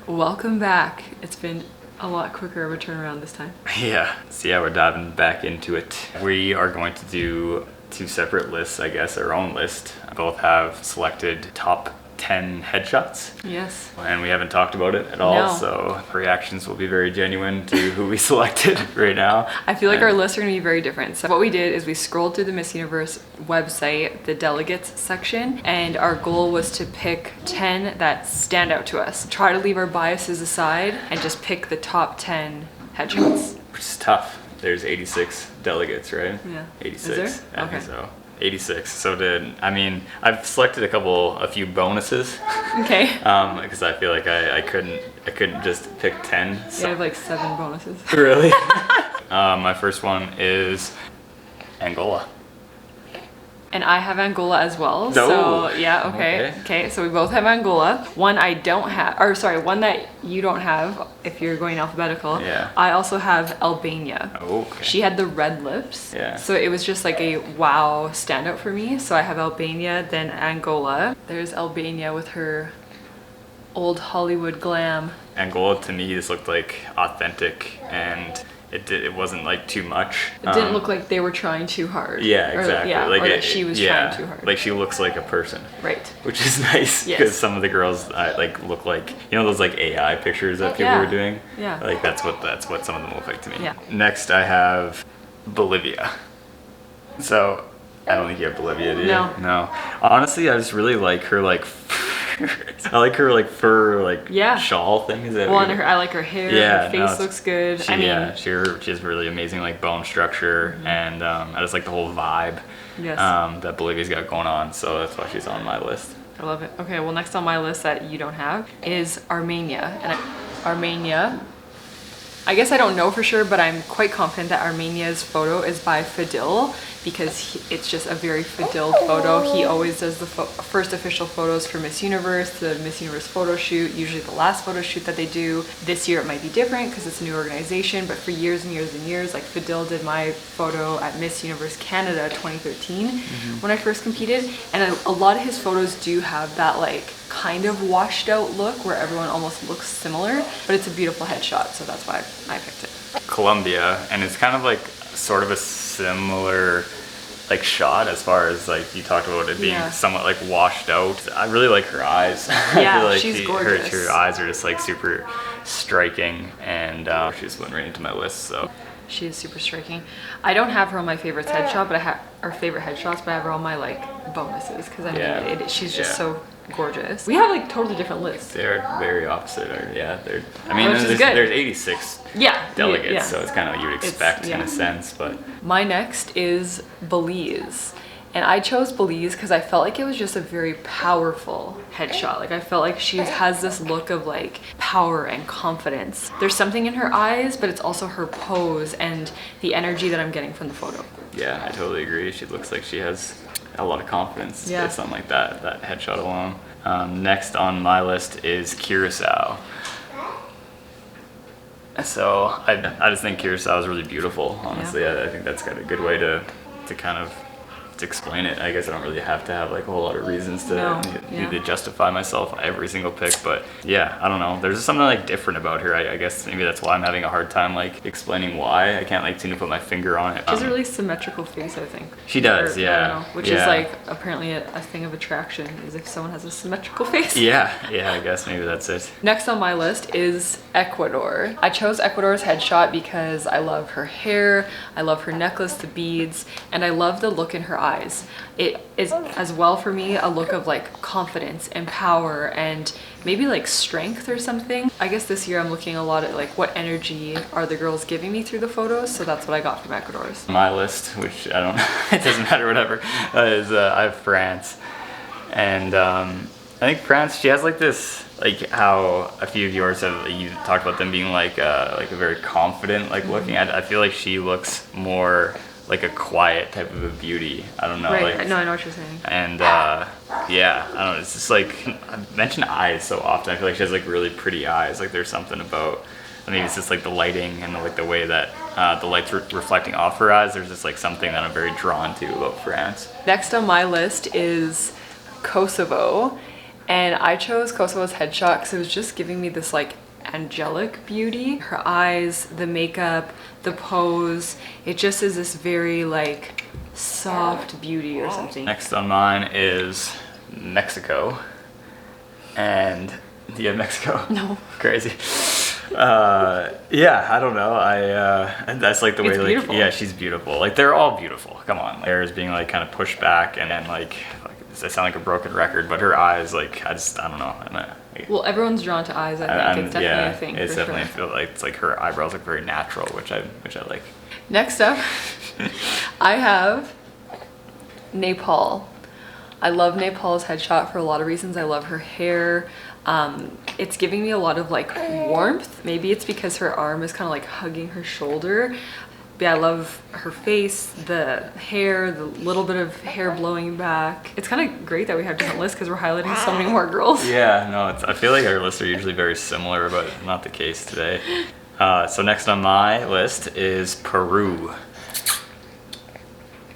Welcome back. It's been a lot quicker of a turnaround this time. Yeah, so yeah, we're diving back into it. We are going to do two separate lists, I guess, our own list. Both have selected top 10 headshots. Yes. And we haven't talked about it at all, No. so reactions will be very genuine to who we selected right now. I feel like our lists are going to be very different. So what we did is we scrolled through the Miss Universe website, the delegates section, and our goal was to pick 10 that stand out to us. Try to leave our biases aside and just pick the top 10 headshots. Which is tough. There's 86 delegates, right? Yeah. 86. Is there? I Okay. think so. 86. So I've selected a few bonuses. Okay. Because I feel like I couldn't just pick 10. I So. have like 7 bonuses. Really? My first one is Angola. And I have Angola as well. No. So yeah, okay. So we both have Angola. One I don't have, or sorry, one that you don't have if you're going alphabetical. Yeah. I also have Albania. Okay. She had the red lips. Yeah. So it was just like a wow standout for me. So I have Albania, then Angola. There's Albania with her old Hollywood glam. Angola to me just looked like authentic, and it wasn't like too much. It didn't look like they were trying too hard. Yeah, Or, exactly. or that she was trying too hard. Like she looks like a person. Right. Which is nice Yes. because some of the girls look like those like AI pictures that people Yeah. were doing. Yeah. Like that's what some of them look like to me. Yeah. Next I have Bolivia. So I don't think you have Bolivia, do you? No. No. Honestly, I just really like her I like her fur Yeah. shawl thing. Is that Well, weird? and I like her hair. Yeah, her face no, it's- looks good. She, I mean, she has really amazing like bone structure, and I just like the whole vibe yes. that Bolivia's got going on. So that's why she's on my list. I love it. Okay, well, next on my list that you don't have is Armenia. And Armenia, I guess I don't know for sure, but I'm quite confident that Armenia's photo is by Fadil because it's just a very Fadil photo. He always does the first official photos for Miss Universe, the Miss Universe photo shoot, usually the last photo shoot that they do. This year it might be different because it's a new organization, but for years and years and years, like Fadil did my photo at Miss Universe Canada 2013 when I first competed, and a lot of his photos do have that like kind of washed out look where everyone almost looks similar, but it's a beautiful headshot, so that's why I picked it. Colombia, and it's kind of like sort of a similar like shot as far as like you talked about it being Yeah. somewhat like washed out. I really like her eyes. Yeah, I feel like she's gorgeous. her eyes are just like super striking, and she just went right into my list. So She is super striking. I don't have her on my favorites headshot, but I have our favorite headshots, but I have her on my like bonuses because I mean Yeah. she's just Yeah. so gorgeous. We have like totally different lists. they're very opposite. Which is good. There's 86 Yeah. delegates, yeah. so it's kind of what you would expect in yeah. a sense, but My next is Belize. And I chose Belize because I felt like it was just a very powerful headshot. Like I felt like she has this look of like power and confidence. There's something in her eyes, but it's also her pose and the energy that I'm getting from the photo. yeah, I totally agree. She looks like she has a lot of confidence Yeah. based on like that headshot alone. Next on my list is Curacao. So I just think Curacao is really beautiful. Honestly, I think that's got a good way to kind of to explain it. I guess I don't really have to have like a whole lot of reasons to need to justify myself on every single pick, but yeah, I don't know. There's just something like different about her. I guess maybe that's why I'm having a hard time like explaining why. I can't like seem to put my finger on it. She has a really symmetrical face, I think. She does, Or, I yeah. don't know, which is Yeah. like apparently a thing of attraction is if someone has a symmetrical face. Yeah, I guess maybe that's it. Next on my list is Ecuador. I chose Ecuador's headshot because I love her hair, I love her necklace, the beads, and I love the look in her eyes. It is as well for me a look of like confidence and power and maybe like strength or something. I guess this year I'm looking a lot at like what energy are the girls giving me through the photos, so that's what I got from Ecuador's. My list, which I don't it doesn't matter, whatever, is I have France. And I think France, she has like this, like how a few of yours have, you talked about them being like a very confident like looking. I feel like she looks more like a quiet type of a beauty. I don't know. Right, Like, no, I know what you're saying. and yeah, I don't know. It's just like I mention eyes so often. I feel like she has like really pretty eyes. Like there's something about. I mean, it's just like the lighting and like the way that the light's reflecting off her eyes. There's just like something that I'm very drawn to about France. Next on my list is Kosovo. And I chose Kosovo's headshot because it was just giving me this like angelic beauty. Her eyes, the makeup, the pose, it just is this very like soft beauty or something. Next on mine is Mexico. And do you have Mexico? No. Crazy. Yeah, I don't know. That's like the way, It's like, beautiful. yeah, she's beautiful. Like, they're all beautiful. Come on. Hair is being like kind of pushed back, and then like I sound like a broken record, but her eyes, like, I don't know. Well, everyone's drawn to eyes, I think. It's definitely a thing. It's for definitely sure. feel like it's like her eyebrows look very natural, which I like. Next up, I have Nepal. I love Nepal's headshot for a lot of reasons. I love her hair. It's giving me a lot of like warmth. Maybe it's because her arm is kind of like hugging her shoulder. But yeah, I love her face, the hair, the little bit of hair blowing back. It's kind of great that we have different lists because we're highlighting so many more girls. Yeah, no, I feel like our lists are usually very similar, but not the case today. So next on my list is Peru.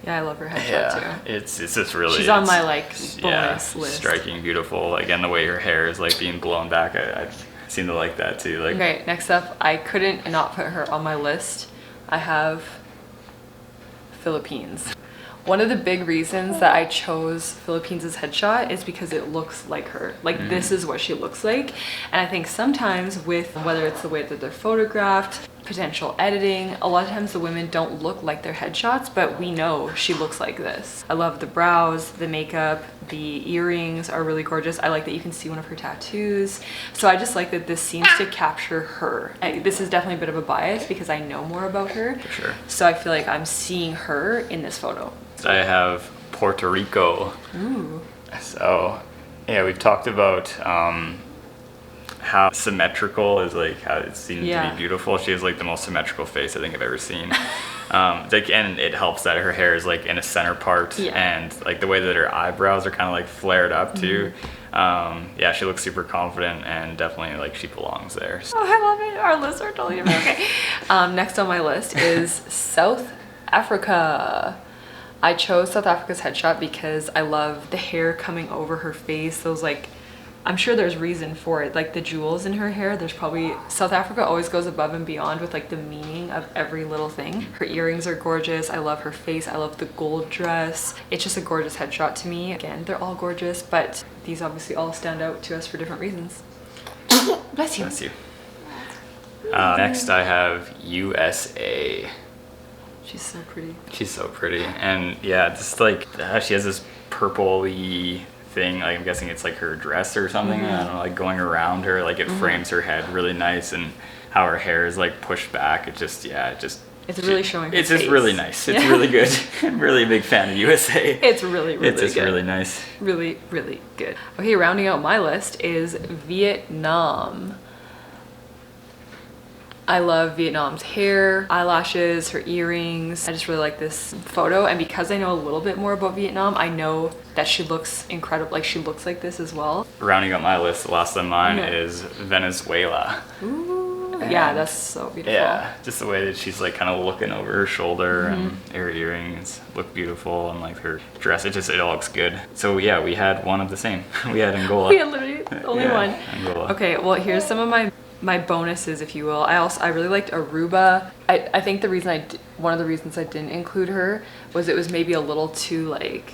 Yeah, I love her headshot too. It's just really. She's on my like yeah, bonus list. striking, beautiful. Again, the way her hair is like being blown back, I seem to like that too. Like, Okay, next up, I couldn't not put her on my list. I have Philippines. One of the big reasons that I chose Philippines' headshot is because it looks like her. Like, this is what she looks like. And I think sometimes with, whether it's the way that they're photographed, potential editing, a lot of times the women don't look like their headshots, but we know she looks like this. I love the brows, the makeup, the earrings are really gorgeous. I like that you can see one of her tattoos. So I just like that this seems to capture her. This is definitely a bit of a bias because I know more about her. For sure. So I feel like I'm seeing her in this photo. I have Puerto Rico. Ooh. So, yeah, we've talked about how symmetrical is like how it seems to be beautiful. She has like the most symmetrical face I think I've ever seen. Like, and it helps that her hair is like in a center part, and like the way that her eyebrows are kind of like flared up too. Yeah, she looks super confident and definitely like she belongs there. Oh, I love it. Our lists are totally different. Okay. Next on my list is South Africa. I chose South Africa's headshot because I love the hair coming over her face. Those like, I'm sure there's reason for it. Like the jewels in her hair, there's probably, South Africa always goes above and beyond with like the meaning of every little thing. Her earrings are gorgeous. I love her face. I love the gold dress. It's just a gorgeous headshot to me. Again, they're all gorgeous, but these obviously all stand out to us for different reasons. Bless you. Bless you. Next I have USA. She's so pretty. She's so pretty. And yeah, just like she has this purple-y thing, like I'm guessing it's like her dress or something. I don't know, like going around her, like it frames her head really nice, and how her hair is like pushed back. It just, it's really showing her It's face. just really nice. It's really good. I'm really a big fan of USA. It's really It's just good. really nice. Really, really good. Okay, rounding out my list is Vietnam. I love Vietnam's hair, eyelashes, her earrings. I just really like this photo, and because I know a little bit more about Vietnam, I know that she looks incredible. Like she looks like this as well. Rounding out my list, the last on mine is Venezuela. Ooh, yeah, that's so beautiful. Yeah, just the way that she's like kind of looking over her shoulder, and her earrings look beautiful, and like her dress, it all looks good. So yeah, we had one of the same. We had Angola. We had literally only one. Angola. Okay, well here's some of my bonuses, if you will. I really liked Aruba. I think the reason one of the reasons I didn't include her was it was maybe a little too like,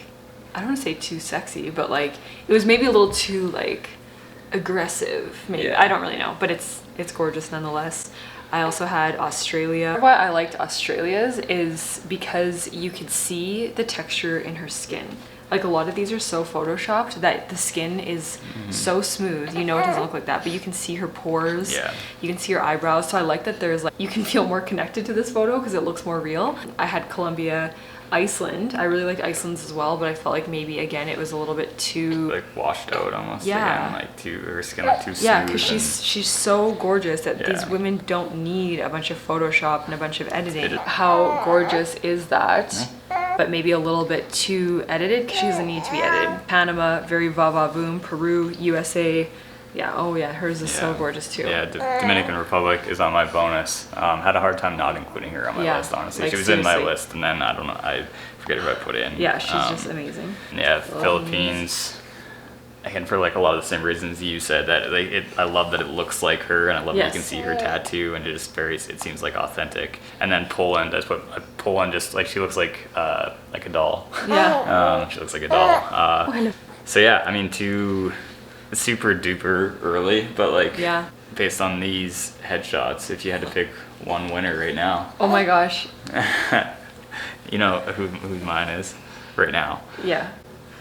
I don't want to say too sexy, but like it was maybe a little too like aggressive. Maybe I don't really know, but it's gorgeous nonetheless. I also had Australia. Why I liked Australia's is because you could see the texture in her skin. Like a lot of these are so photoshopped that the skin is so smooth. You know it doesn't look like that, but you can see her pores. Yeah. You can see her eyebrows. So I like that there's like, you can feel more connected to this photo because it looks more real. I had Colombia, Iceland. I really liked Iceland's as well, but I felt like maybe again it was a little bit too like washed out almost. Yeah. Again, like her skin like too smooth. Yeah, because she's so gorgeous that these Yeah. women don't need a bunch of Photoshop and a bunch of editing. How gorgeous is that? But maybe a little bit too edited because she doesn't need to be edited. Panama, very va boom. Peru, USA. Yeah, oh yeah, hers is so gorgeous too. Yeah, Dominican Republic is on my bonus. Had a hard time not including her on my list, honestly. Like, she was in my seriously. list, and then I don't know, I forget if I put in. Yeah, she's just amazing. Yeah, Philippines. Philippines. Yeah, Philippines. again, for like a lot of the same reasons you said, that like I love that it looks like her, and I love that you can see her tattoo, and it just it seems like authentic. And then Poland, Poland just like, she looks like a doll. Yeah. She looks like a doll. So yeah, I mean, too super duper early, but like, based on these headshots, if you had to pick one winner right now. Oh my gosh. You know who mine is right now? Yeah.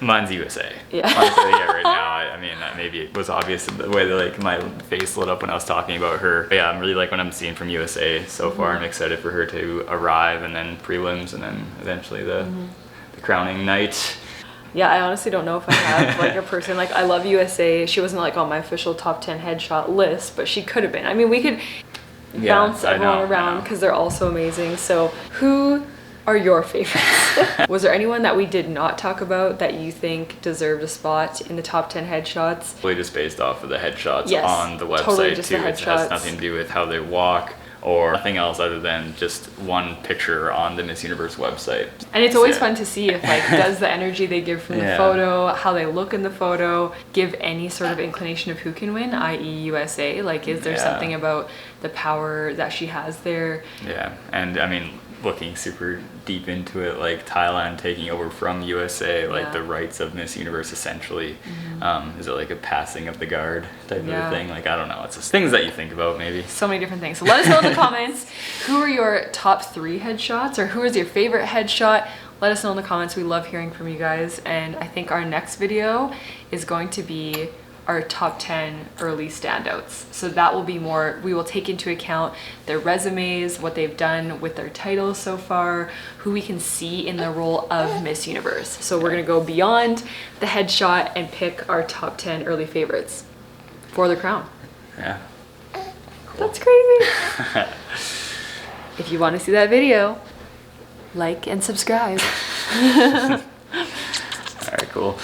Mine's USA. Yeah. Honestly, yeah, right now, I mean, maybe it was obvious in the way that like my face lit up when I was talking about her. But yeah, I'm really like what I'm seeing from USA so far. I'm excited for her to arrive, and then prelims, and then eventually the crowning night. Yeah, I honestly don't know if I have like a person, like I love USA. She wasn't like on my official top 10 headshot list, but she could have been. I mean, we could bounce everyone around because they're all so amazing. So who are your favorites? Was there anyone that we did not talk about that you think deserved a spot in the top 10 headshots? Really just based off of the headshots on the website, totally just too. The It has nothing to do with how they walk or nothing else other than just one picture on the Miss Universe website. And it's always fun to see if like, does the energy they give from the photo, how they look in the photo, give any sort of inclination of who can win, i.e. USA? Like, is there something about the power that she has there? Yeah, and I mean, looking super deep into it, like Thailand taking over from USA, like the rights of Miss Universe essentially. Is it like a passing of the guard type of a thing? Like, I don't know, it's just things that you think about maybe. So many different things. So let us know in the comments, who are your top 3 headshots, or who is your favorite headshot? Let us know in the comments. We love hearing from you guys. And I think our next video is going to be our top 10 early standouts. So that will be more, we will take into account their resumes, what they've done with their titles so far, who we can see in the role of Miss Universe. So we're gonna go beyond the headshot and pick our top 10 early favorites for the crown. Yeah. That's crazy. If you want to see that video, like and subscribe. All right, cool.